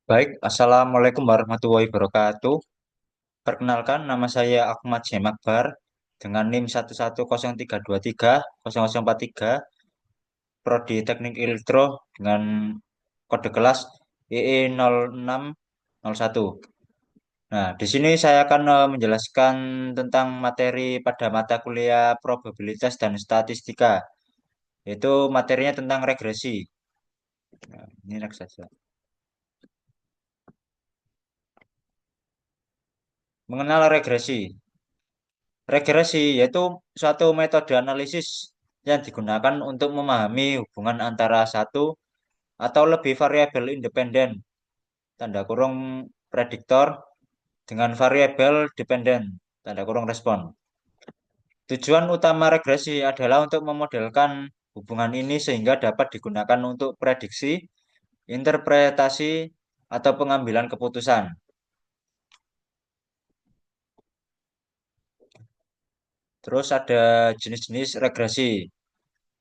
Baik, Assalamualaikum warahmatullahi wabarakatuh. Perkenalkan, nama saya Ahmad Jemakbar dengan NIM 11032300043, Prodi Teknik Elektro dengan kode kelas EE0601. Nah, di sini saya akan menjelaskan tentang materi pada mata kuliah probabilitas dan statistika, yaitu materinya tentang regresi. Nah, ini next saja. Mengenal regresi. Regresi yaitu suatu metode analisis yang digunakan untuk memahami hubungan antara satu atau lebih variabel independen, tanda kurung prediktor, dengan variabel dependen, tanda kurung respon. Tujuan utama regresi adalah untuk memodelkan hubungan ini sehingga dapat digunakan untuk prediksi, interpretasi, atau pengambilan keputusan. Terus ada jenis-jenis regresi.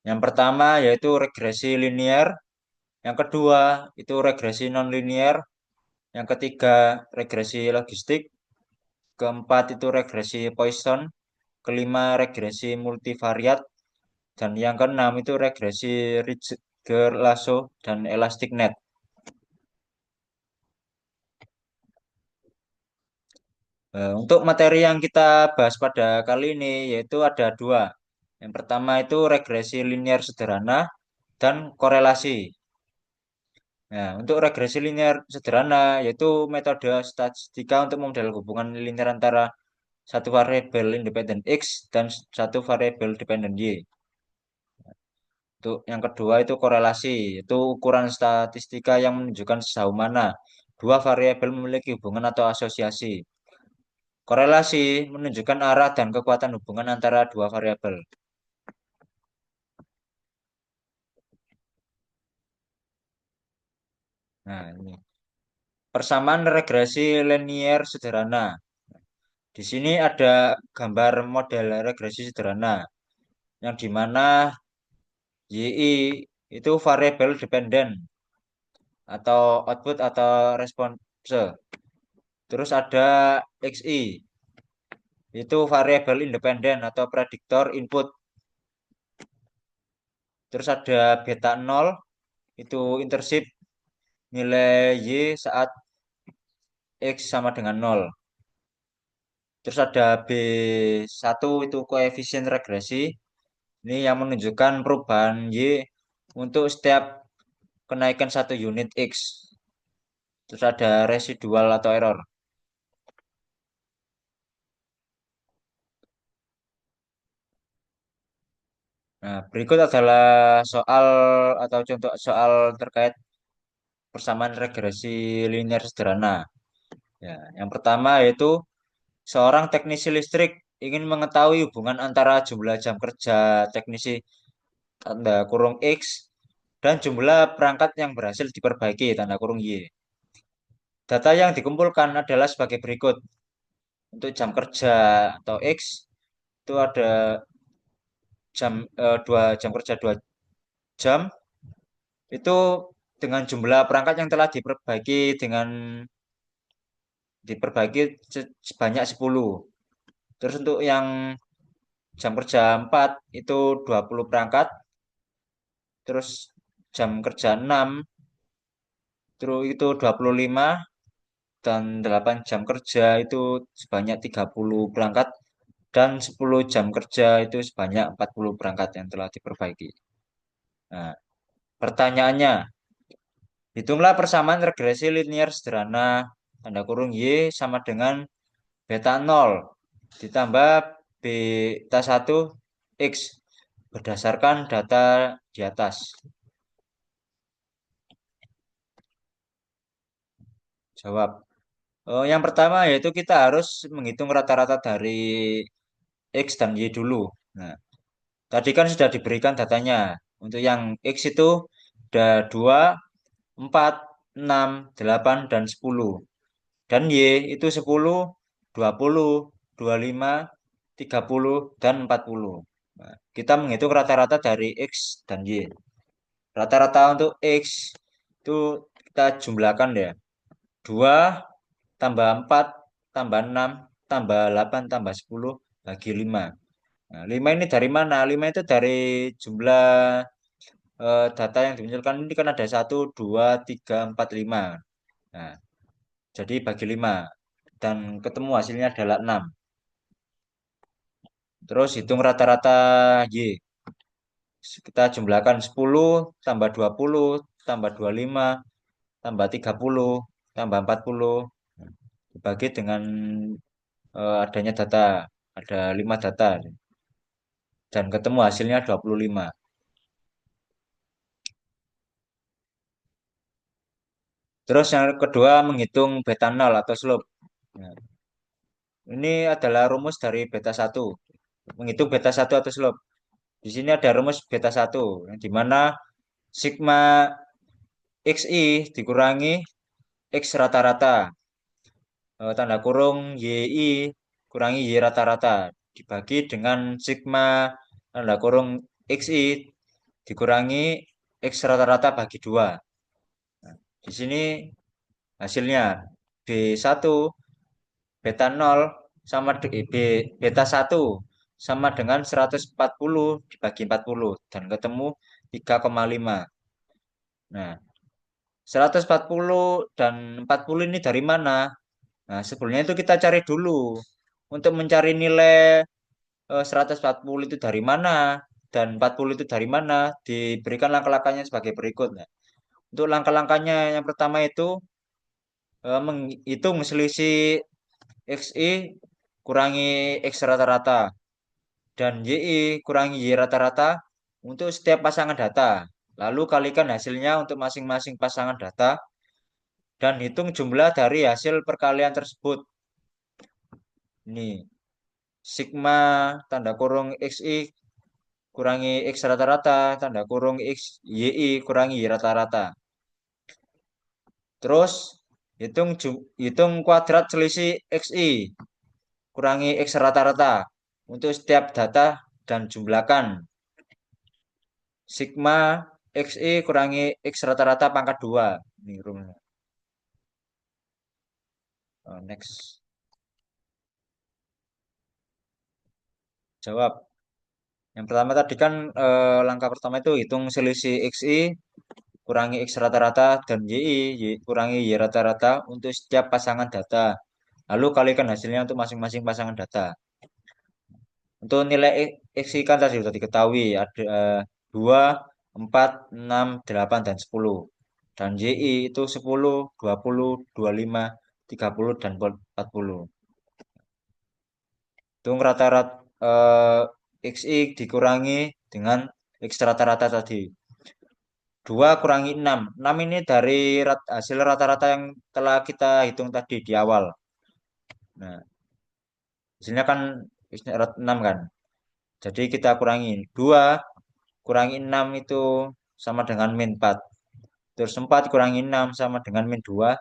Yang pertama yaitu regresi linear. Yang kedua itu regresi nonlinear, yang ketiga regresi logistik, keempat itu regresi Poisson, kelima regresi multivariat, dan yang keenam itu regresi Ritz-Lasso dan elastic net. Untuk materi yang kita bahas pada kali ini yaitu ada dua. Yang pertama itu regresi linear sederhana dan korelasi. Nah, untuk regresi linear sederhana yaitu metode statistika untuk memodel hubungan linear antara satu variabel independen X dan satu variabel dependen Y. Untuk yang kedua itu korelasi, itu ukuran statistika yang menunjukkan sejauh mana dua variabel memiliki hubungan atau asosiasi. Korelasi menunjukkan arah dan kekuatan hubungan antara dua variabel. Nah, ini persamaan regresi linear sederhana. Di sini ada gambar model regresi sederhana yang dimana YI itu variabel dependen atau output atau response. Terus ada XI, itu variabel independen atau prediktor input. Terus ada beta nol, itu intercept nilai Y saat X sama dengan nol. Terus ada B1, itu koefisien regresi. Ini yang menunjukkan perubahan Y untuk setiap kenaikan satu unit X. Terus ada residual atau error. Nah, berikut adalah soal atau contoh soal terkait persamaan regresi linear sederhana. Ya, yang pertama yaitu seorang teknisi listrik ingin mengetahui hubungan antara jumlah jam kerja teknisi tanda kurung X dan jumlah perangkat yang berhasil diperbaiki tanda kurung Y. Data yang dikumpulkan adalah sebagai berikut. Untuk jam kerja atau X itu ada dua jam kerja 2 jam itu dengan jumlah perangkat yang telah diperbaiki sebanyak 10. Terus untuk yang jam kerja 4 itu 20 perangkat, terus jam kerja 6 terus itu 25, dan 8 jam kerja itu sebanyak 30 perangkat, dan 10 jam kerja itu sebanyak 40 perangkat yang telah diperbaiki. Nah, pertanyaannya, hitunglah persamaan regresi linear sederhana tanda kurung Y sama dengan beta nol ditambah beta satu X berdasarkan data di atas. Jawab. Yang pertama yaitu kita harus menghitung rata-rata dari X dan Y dulu. Nah, tadi kan sudah diberikan datanya. Untuk yang X itu ada 2, 4, 6, 8, dan 10. Dan Y itu 10, 20, 25, 30, dan 40. Nah, kita menghitung rata-rata dari X dan Y. Rata-rata untuk X itu kita jumlahkan ya. 2 tambah 4 tambah 6 tambah 8 tambah 10 bagi 5. Nah, 5 ini dari mana? 5 itu dari jumlah data yang dimunculkan ini kan ada 1, 2, 3, 4, 5. Nah, jadi bagi 5 dan ketemu hasilnya adalah 6. Terus hitung rata-rata Y. Kita jumlahkan 10 tambah 20 tambah 25 tambah 30 tambah 40 dibagi dengan adanya data. Ada 5 data dan ketemu hasilnya 25. Terus yang kedua menghitung beta nol atau slope. Nah, ini adalah rumus dari beta satu. Menghitung beta satu atau slope. Di sini ada rumus beta satu, di mana sigma XI dikurangi X rata-rata, tanda kurung YI kurangi Y rata-rata, dibagi dengan sigma tanda kurung XI dikurangi X rata-rata bagi 2. Nah, di sini hasilnya B1 beta nol sama beta satu sama dengan 140 dibagi 40 dan ketemu 3,5. Nah, 140 dan 40 ini dari mana? Nah, sebelumnya itu kita cari dulu. Untuk mencari nilai 140 itu dari mana dan 40 itu dari mana, diberikan langkah-langkahnya sebagai berikut. Nah, untuk langkah-langkahnya yang pertama itu menghitung selisih XI kurangi X rata-rata dan YI kurangi Y rata-rata untuk setiap pasangan data. Lalu kalikan hasilnya untuk masing-masing pasangan data dan hitung jumlah dari hasil perkalian tersebut. Ini sigma tanda kurung XI kurangi X rata-rata tanda kurung X YI kurangi Y rata-rata. Terus hitung kuadrat selisih XI kurangi X rata-rata untuk setiap data dan jumlahkan sigma XI kurangi X rata-rata pangkat 2. Ini rumusnya. Next. Jawab. Yang pertama tadi kan langkah pertama itu hitung selisih XI kurangi X rata-rata dan Y kurangi Y rata-rata untuk setiap pasangan data. Lalu kalikan hasilnya untuk masing-masing pasangan data. Untuk nilai XI kan tadi sudah diketahui ada 2, 4, 6, 8, dan 10. Dan YI itu 10, 20, 25, 30, dan 40. Hitung rata-rata XI dikurangi dengan X rata-rata tadi. 2 kurangi 6. 6 ini dari hasil rata-rata yang telah kita hitung tadi di awal. Nah, hasilnya kan 6 kan. Jadi kita kurangi 2 kurangi 6 itu sama dengan min 4. Terus 4 kurangi 6 sama dengan min 2.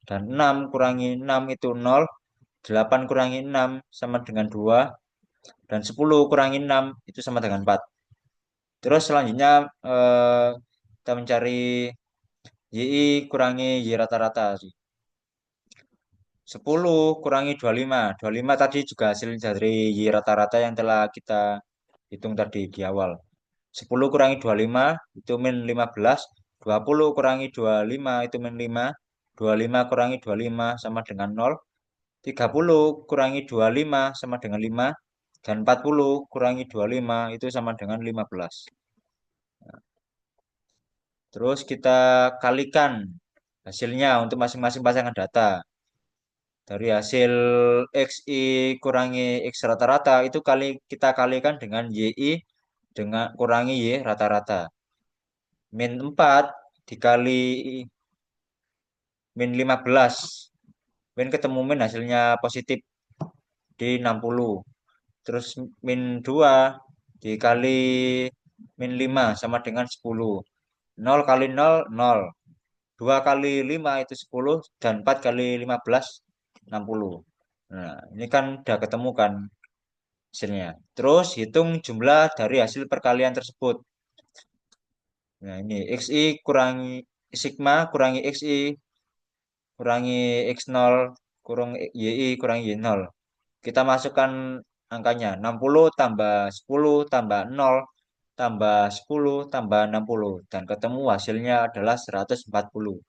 Dan 6 kurangi 6 itu 0. 8 kurangi 6 sama dengan 2. Dan 10 kurangi 6 itu sama dengan 4. Terus selanjutnya kita mencari YI kurangi Y rata-rata sih. 10 kurangi 25. 25 tadi juga hasil dari Y rata-rata yang telah kita hitung tadi di awal. 10 kurangi 25 itu min 15. 20 kurangi 25 itu min 5. 25 kurangi 25 sama dengan 0. 30 kurangi 25 sama dengan 5. Dan 40 kurangi 25 itu sama dengan 15. Terus kita kalikan hasilnya untuk masing-masing pasangan data. Dari hasil XI kurangi X rata-rata itu kita kalikan dengan YI dengan kurangi Y rata-rata. Min 4 dikali min 15. Min ketemu min hasilnya positif di 60. Terus min 2 dikali min 5 sama dengan 10. 0 kali 0, 0. 2 kali 5 itu 10 dan 4 kali 15, 60. Nah, ini kan udah ketemu kan hasilnya. Terus hitung jumlah dari hasil perkalian tersebut. Nah, ini XI kurangi sigma kurangi XI kurangi X0 kurang YI kurangi Y0. Kita masukkan angkanya 60 tambah 10 tambah 0 tambah 10 tambah 60 dan ketemu hasilnya adalah 140.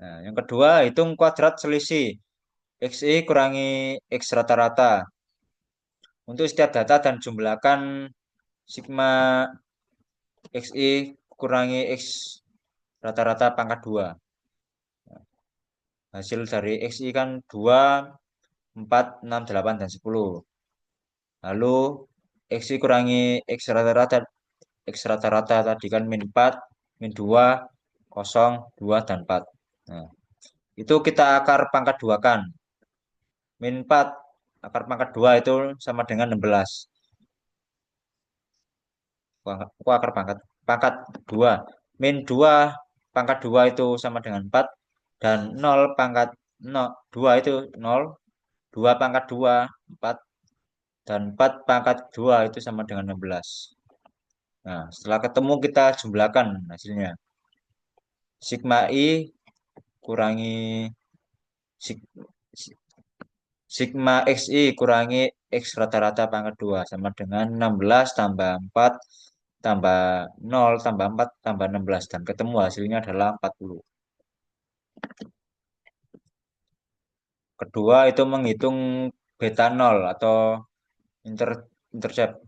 Nah, yang kedua hitung kuadrat selisih XI kurangi X rata-rata. Untuk setiap data dan jumlahkan sigma XI kurangi X rata-rata pangkat 2. Hasil dari XI kan 2, 4, 6, 8, dan 10. Lalu XI kurangi X rata-rata tadi kan min 4, min 2, 0, 2, dan 4. Nah, itu kita akar pangkat 2 kan. Min 4 akar pangkat 2 itu sama dengan 16. Aku akar pangkat 2. Min 2 pangkat 2 itu sama dengan 4. Dan 0 pangkat 0, 2 itu 0. 2 pangkat 2, 4. Dan 4 pangkat 2 itu sama dengan 16. Nah, setelah ketemu kita jumlahkan hasilnya. Sigma I kurangi sig- sigma XI kurangi X rata-rata pangkat 2 sama dengan 16 tambah 4 tambah 0 tambah 4 tambah 16 dan ketemu hasilnya adalah 40. Kedua itu menghitung beta 0 atau inter, intercept.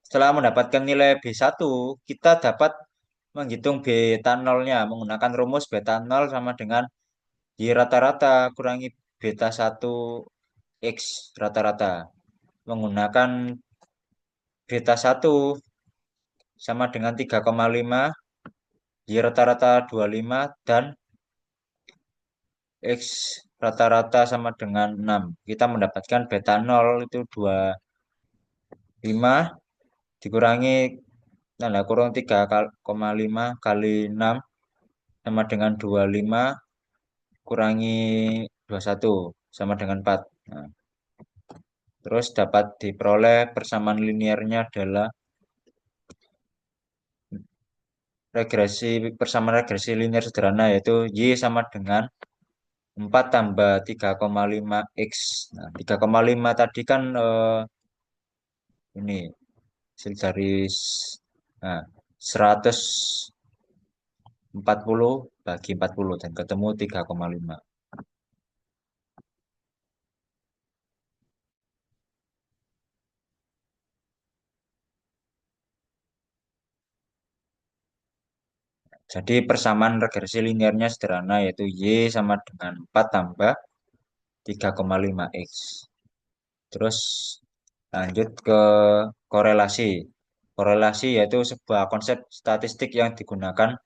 Setelah mendapatkan nilai B1, kita dapat menghitung beta 0-nya menggunakan rumus beta 0 sama dengan Y rata-rata kurangi beta 1 X rata-rata. Menggunakan beta 1 sama dengan 3,5, Y rata-rata 25, dan X rata-rata sama dengan 6. Kita mendapatkan beta 0 itu 25 dikurangi tanda kurung 3,5 kali 6 sama dengan 25 kurangi 21 sama dengan 4. Nah, terus dapat diperoleh persamaan linearnya adalah persamaan regresi linear sederhana yaitu Y sama dengan 4 tambah 3,5 X. Nah, 3,5 tadi kan ini hasil dari nah, 140 bagi 40 dan ketemu 3,5. Jadi persamaan regresi linearnya sederhana yaitu Y sama dengan 4 tambah 3,5 X. Terus lanjut ke korelasi. Korelasi yaitu sebuah konsep statistik yang digunakan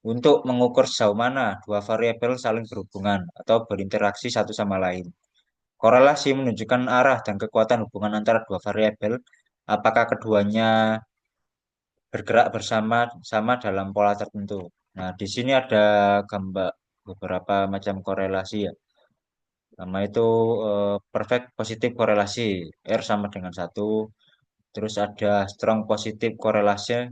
untuk mengukur sejauh mana dua variabel saling berhubungan atau berinteraksi satu sama lain. Korelasi menunjukkan arah dan kekuatan hubungan antara dua variabel, apakah keduanya bergerak bersama sama dalam pola tertentu. Nah, di sini ada gambar beberapa macam korelasi ya. Pertama itu perfect positif korelasi, R sama dengan 1. Terus ada strong positif korelasi,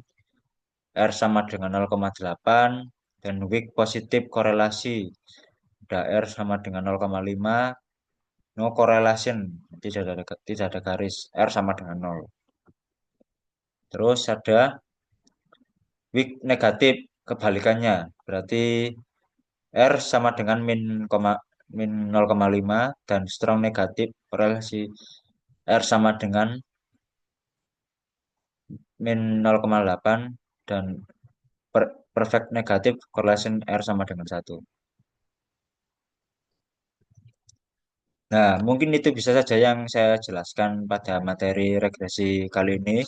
R sama dengan 0,8. Dan weak positif korelasi, ada R sama dengan 0,5. No correlation, tidak ada garis, R sama dengan 0. Terus ada weak negatif, kebalikannya. Berarti R sama dengan min 0,5 dan strong negatif korelasi R sama dengan min 0,8 dan perfect negatif correlation R sama dengan 1. Nah, mungkin itu bisa saja yang saya jelaskan pada materi regresi kali ini.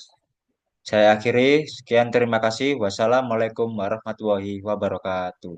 Saya akhiri, sekian terima kasih. Wassalamualaikum warahmatullahi wabarakatuh.